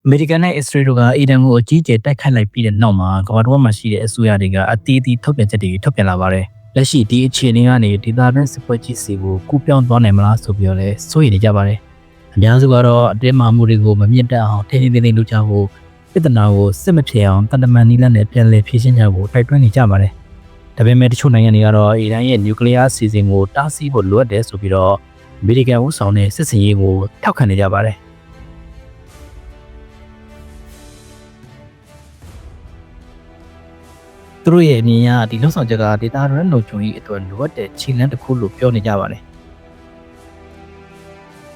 အမေရိကန်နဲ့အစ္စရေးတို့ကအီရန်ကိုအကြီးအကျယ်တိုက်ခိုက်လိုက်ပြီးတဲ့နောက်မှာကမ္ဘာတစ်ဝန်းမှာရှိတဲ့အစိုးရတွေကအသီးသီးထုတ်ပြန်ချက်တွေထုတ်ပြန်လာပါတယ်။လက်ရှိဒီအခြေအနေကနေဒေသတွင်းစစ်ပွဲကြီးစီကိုကူးပြောင်းသွားနိုင်မလားဆိုပြီးတော့လည်းစိုးရိမ်နေကြပါတယ်။အများစုကတော့အတင်းမာမှုတွေကိုမမြင့်တက်အောင်ထိန်းသိမ်းလုပ်ကြဖို့ပြဿနာကိုစစ်မဖြစ်အောင်တန်တမန်နီးလန်းနဲ့ပြန်လည်ဖြေရှင်းကြဖို့တိုက်တွန်းနေကြပါတယ်။ဒါပေမဲ့တချို့နိုင်ငံတွေကတော့အီရန်ရဲ့နျူကလ িয়ার အစီအစဉ်ကိုတားဆီးဖို့လိုအပ်တယ်ဆိုပြီးတော့အမေရိကန်ဦးဆောင်တဲ့စစ်စင်ရေးကိုထောက်ခံနေကြပါတယ်။သူတို့ရဲ့အမြင်အရဒီလုံဆောင်ချက်ကဒေတာရန်လုံခြုံရေးအတွက်လိုအပ်တဲ့ခြေလှမ်းတစ်ခုလို့ပြောနေကြပါတယ်။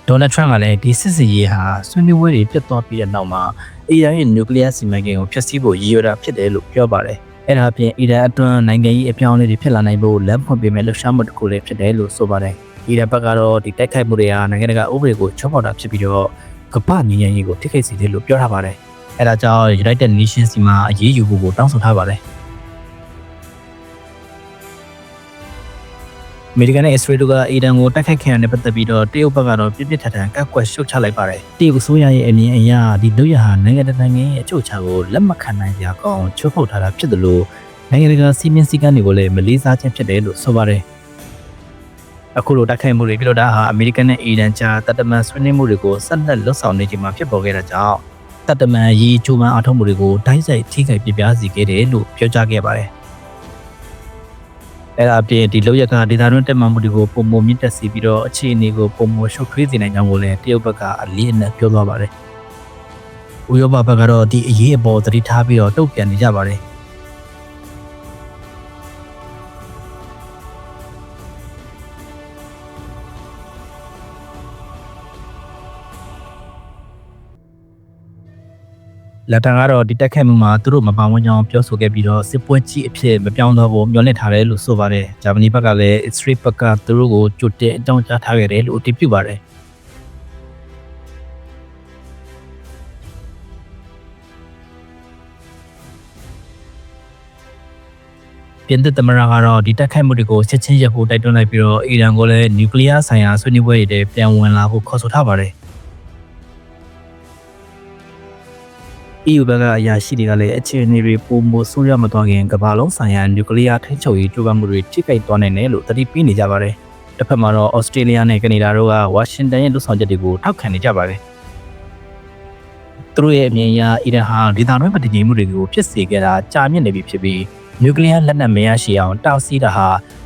ဒေါ်နယ်ထရန့်ကလည်းဒီစစ်စင်ရေးဟာဆွေးနွေးပွဲတွေပြတ်သွားပြီးတဲ့နောက်မှာအီရန်ရဲ့နျူကလ িয়ার စီမံကိန်းကိုဖျက်ဆီးဖို့ရည်ရွယ်တာဖြစ်တယ်လို့ပြောပါတယ်။အဲ့ဒါအပြင်အီရန်အတွင်းနိုင်ငံရေးအပြောင်းအလဲတွေဖြစ်လာနိုင်ဖို့လမ်းဖွင့်ပေးမဲ့လှုပ်ရှားမှုတစ်ခုလည်းဖြစ်တယ်လို့ဆိုပါတယ်။အီရန်ဘက်ကတော့ဒီတိုက်ခိုက်မှုတွေဟာနိုင်ငံတကာဥပဒေကိုချိုးဖောက်တာဖြစ်ပြီးတော့ကမ္ဘာ့ငြိမ်းချမ်းရေးကိုထိခိုက်စေတယ်လို့ပြောထားပါတယ်။အဲ့ဒါကြောင့် United Nations စီမှာအရေးယူဖို့တောင်းဆိုထားပါတယ်။အမေရိကန်နဲ့အစ္စရေးတို့ကအီရန်ကိုတိုက်ခိုက်ခံရတဲ့ပတ်သက်ပြီးတော့တရုတ်ဘက်ကတော့ပြင်းပြထန်ထန်ကန့်ကွက်ရှုတ်ချလိုက်ပါတယ်။တရုတ်အစိုးရရဲ့အမြင်အရဒီလုပ်ရဟာနိုင်ငံတကာနိုင်ငံရဲ့အချို့အခြားကိုလက်မခံနိုင်ကြအောင်ချိုးဖောက်ထားတာဖြစ်တယ်လို့နိုင်ငံတကာစီမင်းစည်းကမ်းတွေကိုလည်းမလေးစားခြင်းဖြစ်တယ်လို့ဆိုပါတယ်။အခုလိုတိုက်ခိုက်မှုတွေပြုလုပ်တာဟာအမေရိကန်နဲ့အီရန်ကြားတပ်တမန်ဆွေးနွေးမှုတွေကိုဆက်လက်လှုပ်ဆောင်နေချိန်မှာဖြစ်ပေါ်ခဲ့တာကြောင့်တပ်တမန်ရေးချိုးမှအားထုတ်မှုတွေကိုတိုင်းဆိုင်ထိခိုက်ပြပြစီခဲ့တယ်လို့ပြောကြားခဲ့ပါတယ်။အဲ့ဒါအပြင်ဒီလောက်ရကဒေတာတွင်းတက်မှမှုတွေကိုပုံမမြင့်တက်စီပြီးတော့အခြေအနေကိုပုံမရှုပ်ထွေးစေနိုင်ကြောင်းကိုလည်းတရုတ်ဘက်ကအလေးအနက်ပြောသွားပါတယ်။ဥရောပဘက်ကတော့ဒီအရေးအပေါ်သတိထားပြီးတော့တုံ့ပြန်နေကြပါတယ်။လက်ထံကတော့ဒီတက်ခတ်မှုမှာသူတို့မပါဝင်ကြောင်းပြောဆိုခဲ့ပြီးတော့စစ်ပွဲကြီးအဖြစ်မပြောင်းတော့ဘူးမျှော်လင့်ထားတယ်လို့ဆိုပါတယ်။ဂျာမနီဘက်ကလည်းအစ္စရေးဘက်ကသူတို့ကိုကြိုတင်အကြောင်းကြားထားခဲ့တယ်လို့အတည်ပြုပါတယ်။ပြင်သစ်သမ္မတကတော့ဒီတက်ခတ်မှုတွေကိုချက်ချင်းရပ်ဖို့တိုက်တွန်းလိုက်ပြီးတော့အီရန်ကိုလည်းနျူကလ িয়ার ဆိုင်ရာဆွေးနွေးပွဲတွေပြန်ဝင်လာဖို့ခေါ်ဆိုထားပါတယ်။ EU ဘက်ကအရာရှိတွေကလည်းအခြေအနေတွေပုံမဆိုးရမသွားခင်ကမ္ဘာလုံးဆိုင်ရာနျူကလ িয়ার ထိန်းချုပ်ရေးကြိုးပမ်းမှုတွေထိခိုက်သွားနိုင်တယ်လို့သတိပေးနေကြပါတယ်။တစ်ဖက်မှာတော့ဩစတြေးလျနဲ့ကနေဒါတို့ကဝါရှင်တန်ရဲ့လှုပ်ဆောင်ချက်တွေကိုထောက်ခံနေကြပါတယ်။သူတို့ရဲ့အမြင်အရအီရန်ဟာဒေသတွင်းမတည်ငြိမ်မှုတွေကိုဖြစ်စေခဲ့တာကြာမြင့်နေပြီဖြစ်ပြီးနျူကလ িয়ার လက်နက်မရရှိအောင်တားဆီးတာဟာ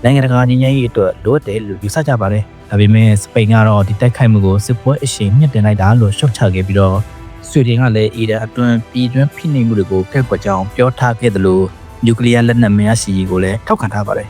နိုင်ငံတကာငြိမ်းချမ်းရေးအတွက်လိုအပ်တယ်လို့ယူဆကြပါတယ်။ဒါပေမဲ့စပိန်ကတော့ဒီတိုက်ခိုက်မှုကိုစစ်ပွဲအရှိန်မြင့်တင်လိုက်တာလို့ရှုတ်ချခဲ့ပြီးတော့ဆွေဒင်ကလည်းအီရန်အတွင်းပြည်တွင်းဖိနှိပ်မှုတွေကိုကန့်ကွက်ကြောင်းပြောထားခဲ့တယ်လို့နျူကလ িয়ার လက်နက်မရရှိရေးကိုလည်းထောက်ခံထားပါတယ်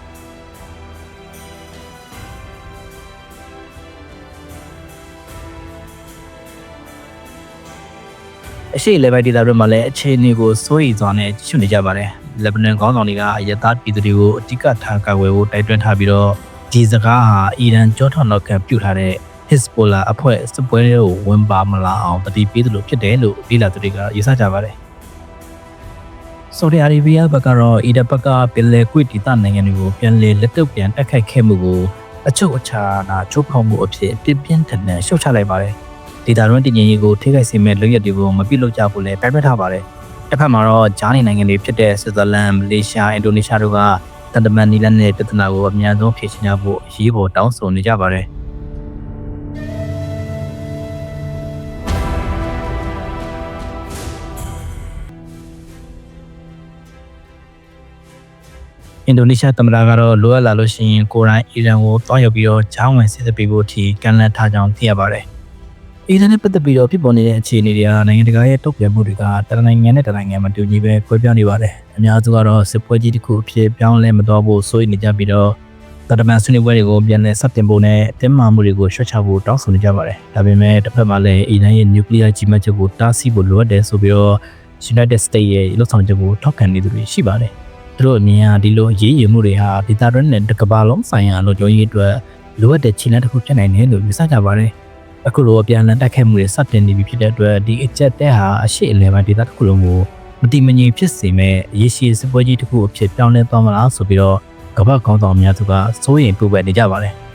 အရှိလေဘိုက်ဒေတာတွေမှာလည်းအခြေအနေကိုစိုးရိမ်စွာနဲ့ရှုနေကြပါတယ်လက်ဘနွန်ခေါင်းဆောင်တွေကအယက်သားပြည်သူတွေကိုအဓိကထားကာကွယ်ဖို့တိုက်တွန်းထားပြီးတော့ဒီစကားဟာအီရန်ကြောထောက်နောက်ခံပြုထားတဲ့Hezbollah အဖွဲ့စစ်ပွဲတွေကိုဝင်ပါမလာအောင်တတိပေးသလိုဖြစ်တယ်လို့လေ့လာသူတွေကယူဆကြပါတယ်။ဆော်ဒီအာရေဗျဘက်ကတော့အီရတ်ဘက်ကပင်လယ်ကွေ့ဒေသနိုင်ငံတွေကိုပြန်လည်လက်တုပ်ပြန်တိုက်ခိုက်ခဲ့မှုကိုအချုပ်အခြာနာချိုးဖောက်မှုအဖြစ်ပြင်းထန်ရှုတ်ချလိုက်ပါတယ်။ဒေတာတွင်းတည်ငြိမ်ရေးကိုထိခိုက်စေမဲ့လုပ်ရက်တွေကိုမပြုလုပ်ကြဖို့လည်းတိုက်တွန်းထားပါတယ်။တစ်ဖက်မှာတော့ဂျာနီနိုင်ငံတွေဖြစ်တဲ့ဆွစ်ဇာလန်၊မလေးရှား၊အင်ဒိုနီးရှားတို့ကတန်တမန်နီလန်နဲ့ပြဿနာကိုအများဆုံးဖြေရှင်းကြဖို့အရေးပေါ်တောင်းဆိုနေကြပါတယ်။အင်ဒိုနီးရှားသမ္မတကတော့လိုအပ်လာလို့ရှိရင်ကိုယ်တိုင်အီရန်ကိုတွားရောက်ပြီးတော့ဂျောင်းဝင်စစ်ပေးဖို့အထိကန့်လန့်ထားကြောင်းသိရပါတယ်။အီရန်နဲ့ပတ်သက်ပြီးတော့ဖြစ်ပေါ်နေတဲ့အခြေအနေတွေကနိုင်ငံတကာရဲ့တုံ့ပြန်မှုတွေကတနိုင်ငံနဲ့တနိုင်ငံမတူညီပဲကွဲပြားနေပါတယ်။အများစုကတော့စစ်ပွဲကြီးတစ်ခုအဖြစ်ပြောင်းလဲမသွားဖို့စိုးရိမ်နေကြပြီးတော့တမန်ဆွေးနွေးပွဲတွေကိုပြန်လည်ဆက်တင်ဖို့နဲ့အတင်းမာမှုတွေကိုရှော့ချဖို့တောင်းဆိုနေကြပါတယ်။ဒါပေမဲ့တစ်ဖက်မှာလည်းအီရန်ရဲ့နျူကလ িয়ার ကြီးမှတ်ချက်ကိုတားဆီးဖို့လိုအပ်တယ်ဆိုပြီးတော့ United States ရဲ့လှုပ်ဆောင်ချက်ကိုထောက်ခံနေသူတွေရှိပါတယ်။သူတို့အမြင်ကဒီလိုအရေးယူမှုတွေဟာဒေသတွင်းနဲ့ကမ္ဘာလုံးဆိုင်ရာလုံခြုံရေးအတွက်လိုအပ်တဲ့ခြေလှမ်းတစ်ခုဖြစ်နိုင်တယ်လို့ယူဆကြပါတယ်။အခုလိုအပြန်အလှန်တိုက်ခိုက်မှုတွေစတင်နေပြီဖြစ်တဲ့အတွက်ဒီအကျက်တဲဟာအရှိအလဲပိုင်းဒေသတစ်ခုလုံးကိုမတိမငြိမ်ဖြစ်စေမဲ့အရေးရှိစစ်ပွဲကြီးတစ်ခုအဖြစ်ပြောင်းလဲသွားမလားဆိုပြီးတော့ကမ္ဘာခေါင်းဆောင်များသူကစိုးရိမ်ပူပန်နေကြပါတယ်။